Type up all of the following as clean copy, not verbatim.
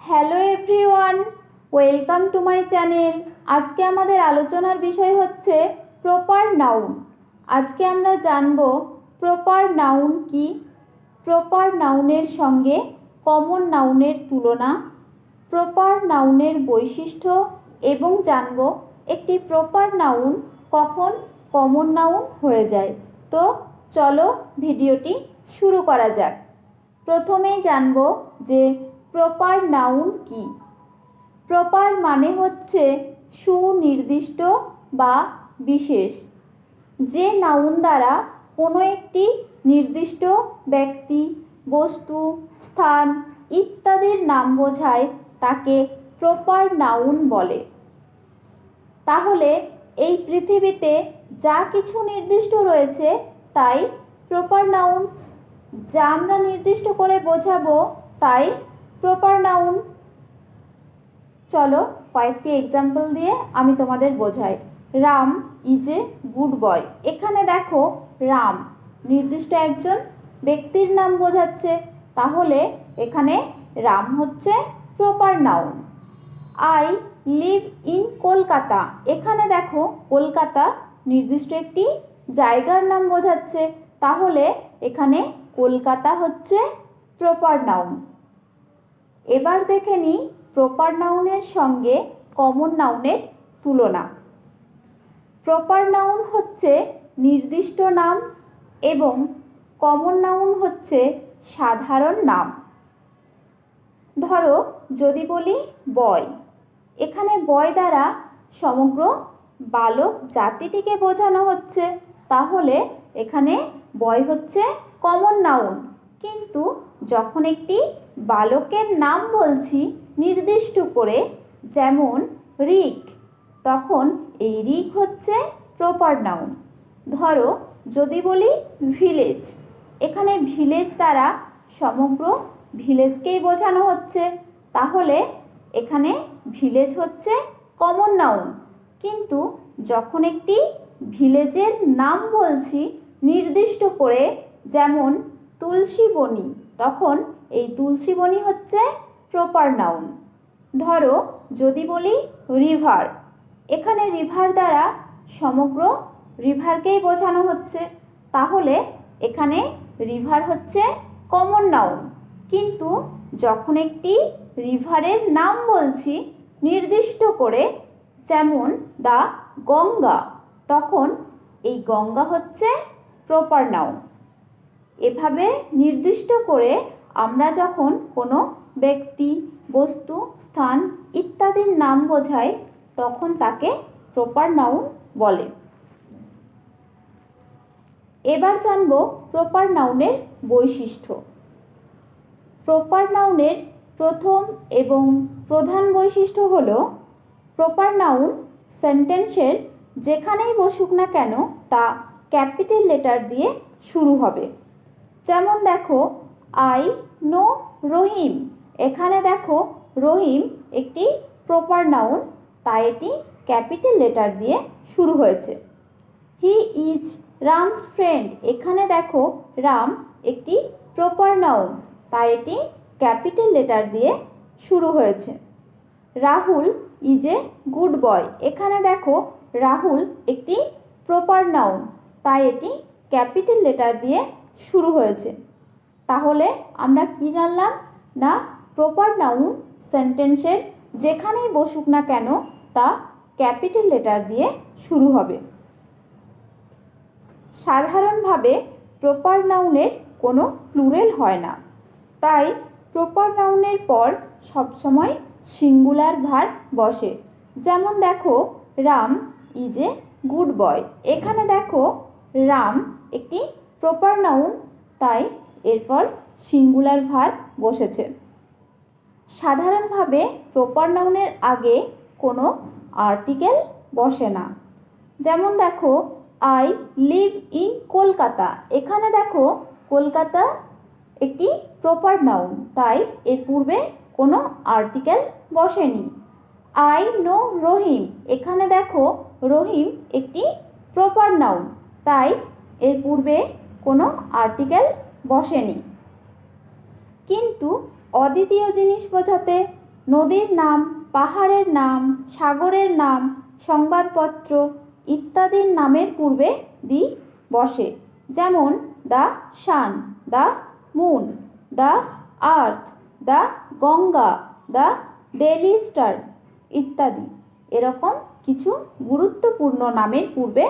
Hello everyone, welcome to my channel. আজকে আমাদের আলোচনার বিষয় হচ্ছে প্রপার নাউন। আজকে আমরা জানব প্রপার নাউন কি, প্রপার নাউনের সঙ্গে কমন নাউনের তুলনা, প্রপার নাউনের বৈশিষ্ট্য এবং জানব একটি প্রপার নাউন কখন কমন নাউন হয়ে যায়। তো চলো ভিডিওটি শুরু করা যাক। প্রথমেই জানব যে প্রপার নাউন কি। প্রপার মানে হচ্ছে সুনির্দিষ্ট বা বিশেষ। যে নাউন দ্বারা কোনো একটি নির্দিষ্ট ব্যক্তি, বস্তু, স্থান ইত্যাদির নাম বোঝায় তাকে প্রপার নাউন বলে। তাহলে এই পৃথিবীতে যা কিছু নির্দিষ্ট রয়েছে তাই প্রপার নাউন। যা আমরা নির্দিষ্ট করে বোঝাবো তাই প্রপার নাউন। চলো কয়েকটি এক্সাম্পল দিয়ে আমি তোমাদের বোঝাই। Ram is a good boy. এখানে দেখো রাম নির্দিষ্ট একজন ব্যক্তির নাম বোঝাচ্ছে, তাহলে এখানে রাম হচ্ছে proper noun. I live in Kolkata. এখানে দেখো কলকাতা নির্দিষ্ট একটি জায়গার নাম বোঝাচ্ছে, তাহলে এখানে কলকাতা হচ্ছে প্রপার নাউন। এবার দেখে নিই প্রপার নাউনের সঙ্গে কমন নাউনের তুলনা। প্রপার নাউন হচ্ছে নির্দিষ্ট নাম এবং কমন নাউন হচ্ছে সাধারণ নাম। ধরো যদি বলি বয়, এখানে বয় দ্বারা সমগ্র বালক জাতিটিকে বোঝানো হচ্ছে, তাহলে এখানে বয় হচ্ছে কমন নাউন। কিন্তু যখন একটি বালকের নাম বলছি নির্দিষ্ট করে, যেমন রিক, তখন এই রিক হচ্ছে প্রপার নাউন। ধরো যদি বলি ভিলেজ, এখানে ভিলেজ দ্বারা সমগ্র ভিলেজকেই বোঝানো হচ্ছে, তাহলে এখানে ভিলেজ হচ্ছে কমন নাউন। কিন্তু যখন একটি ভিলেজের নাম বলছি নির্দিষ্ট করে, যেমন তুলসীবনী, তখন এই তুলসীবনী হচ্ছে প্রপার নাউন। ধরো যদি বলি রিভার, এখানে রিভার দ্বারা সমগ্র রিভারকেই বোঝানো হচ্ছে, তাহলে এখানে রিভার হচ্ছে কমন নাউন। কিন্তু যখন একটি রিভারের নাম বলছি নির্দিষ্ট করে, যেমন দ্য গঙ্গা, তখন এই গঙ্গা হচ্ছে প্রপার নাউন। এভাবে নির্দিষ্ট করে আমরা যখন কোনো ব্যক্তি, বস্তু, স্থান ইত্যাদির নাম বোঝাই তখন তাকে প্রপার নাউন বলে। এবার জানব প্রপার নাউনের বৈশিষ্ট্য। প্রপার নাউনের প্রথম এবং প্রধান বৈশিষ্ট্য হলো প্রপার নাউন সেন্টেন্সের যেখানেই বসুক না কেন তা ক্যাপিটাল লেটার দিয়ে শুরু হবে। যেমন দেখো আই নো রহিম, এখানে দেখো রহিম একটি প্রপার নাউন, তাই এটি ক্যাপিটাল লেটার দিয়ে শুরু হয়েছে। হি ইজ রামস ফ্রেন্ড, এখানে দেখো রাম একটি প্রপার নাউন, তাই এটি ক্যাপিটাল লেটার দিয়ে শুরু হয়েছে। Rahul is a good boy, এখানে দেখো রাহুল একটি প্রপার নাউন, তাই এটি ক্যাপিটাল লেটার দিয়ে শুরু হয়েছে। তাহলে আমরা কি জানলাম না, প্রপার নাউন সেন্টেন্সের যেখানেই বসুক না কেন তা ক্যাপিটাল লেটার দিয়ে শুরু হবে। সাধারণভাবে প্রপার নাউনের কোনো প্লুরাল হয় না, তাই প্রপার নাউনের পর সবসময় সিঙ্গুলার ভার্ব বসে। যেমন দেখো Ram is a good boy, এখানে দেখো রাম একটি প্রপার নাউন, তাই এরপর সিঙ্গুলার ভার্ব বসেছে। সাধারণভাবে প্রপার নাউনের আগে কোনো আর্টিকেল বসে না। যেমন দেখো আই লিভ ইন কলকাতা, এখানে দেখো কলকাতা একটি প্রপার নাউন, তাই এর পূর্বে কোনো আর্টিকেল বসেনি। আই নো রহিম, এখানে দেখো রহিম একটি প্রপার নাউন, তাই এর পূর্বে কোনো আর্টিকেল বসেনি। কিন্তু অদ্বিতীয় জিনিস বোঝাতে নদীর নাম, পাহাড়ের নাম, সাগরের নাম, সংবাদপত্র ইত্যাদির নামের পূর্বে দি বসে। যেমন the sun, the moon, the earth, the Ganga, the daily star ইত্যাদি। এরকম কিছু গুরুত্বপূর্ণ নামের পূর্বে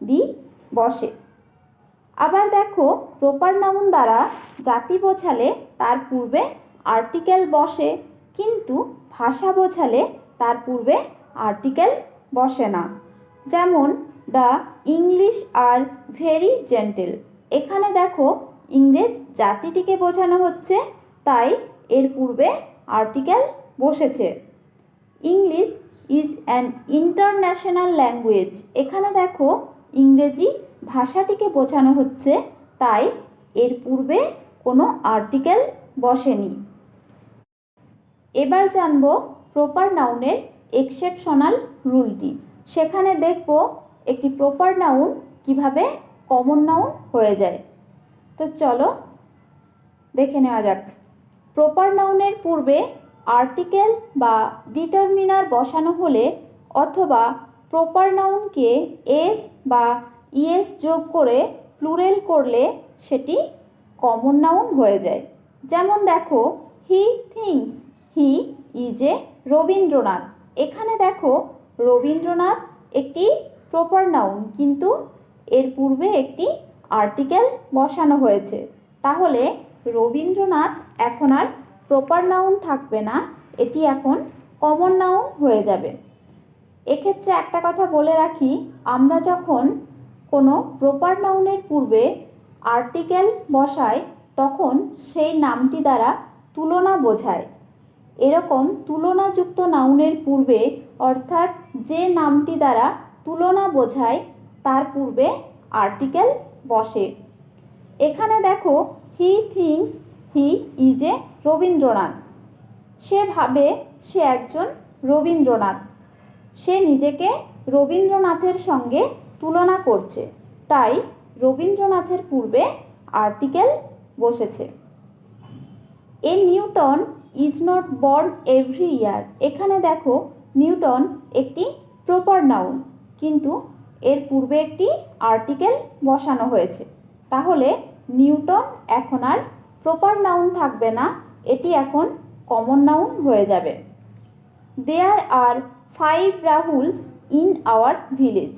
দি বসে। আবার দেখো, প্রপার নাউন দ্বারা জাতি বোঝালে তার পূর্বে আর্টিকেল বসে, কিন্তু ভাষা বোঝালে তার পূর্বে আর্টিকেল বসে না। যেমন the English are very gentle. এখানে দেখো ইংরেজ জাতিটিকে বোঝানো হচ্ছে, তাই এর পূর্বে আর্টিকেল বসেছে। English is an international language. এখানে দেখো ইংরেজি ভাষাটিকে বোঝানো হচ্ছে, তাই এর পূর্বে কোনো আর্টিকেল বসেনি। এবার জানব প্রপার নাউনের এক্সেপশনাল রুলটি। সেখানে দেখব একটি প্রপার নাউন কিভাবে কমন নাউন হয়ে যায়। তো চলো দেখে নেওয়া যাক। প্রপার নাউনের পূর্বে আর্টিকেল বা ডিটারমিনার বসানো হলে অথবা প্রপার নাউনকে এস বা ইএস যোগ করে প্লুরাল করলে সেটি কমন নাউন হয়ে যায়। যেমন দেখো, he thinks he is a Rabindranath. এখানে দেখো রবীন্দ্রনাথ একটি প্রপার নাউন, কিন্তু এর পূর্বে একটি আর্টিকেল বসানো হয়েছে। তাহলে রবীন্দ্রনাথ এখন আর প্রপার নাউন থাকবে না, এটি এখন কমন নাউন হয়ে যাবে। এক্ষেত্রে একটা কথা বলে রাখি, আমরা যখন কোনো প্রপার নাউনের পূর্বে আর্টিকেল বসাই তখন সেই নামটি দ্বারা তুলনা বোঝায়। এরকম তুলনাযুক্ত নাউনের পূর্বে, অর্থাৎ যে নামটি দ্বারা তুলনা বোঝায় তার পূর্বে আর্টিকেল বসে। এখানে দেখো, he thinks he is a Rabindranath. সে ভাবে সে একজন রবীন্দ্রনাথ। সে নিজেকে রবীন্দ্রনাথের সঙ্গে তুলনা করছে, তাই রবীন্দ্রনাথের পূর্বে আর্টিকেল বসেছে। A Newton is not born every year. এখানে দেখো নিউটন একটি প্রপার নাউন, কিন্তু এর পূর্বে একটি আর্টিকেল বসানো হয়েছে। তাহলে নিউটন এখন আর প্রপার নাউন থাকবে না, এটি এখন কমন নাউন হয়ে যাবে। দেয়ার আর 5 রাহুলস ইন আওয়ার ভিলেজ।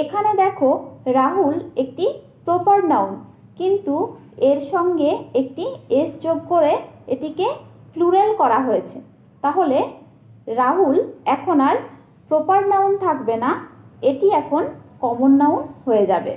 এখানে দেখো রাহুল একটি প্রপার নাউন, কিন্তু এর সঙ্গে একটি এস যোগ করে এটিকে প্লুরাল করা হয়েছে। তাহলে রাহুল এখন আর প্রপার নাউন থাকবে না, এটি এখন কমন নাউন হয়ে যাবে।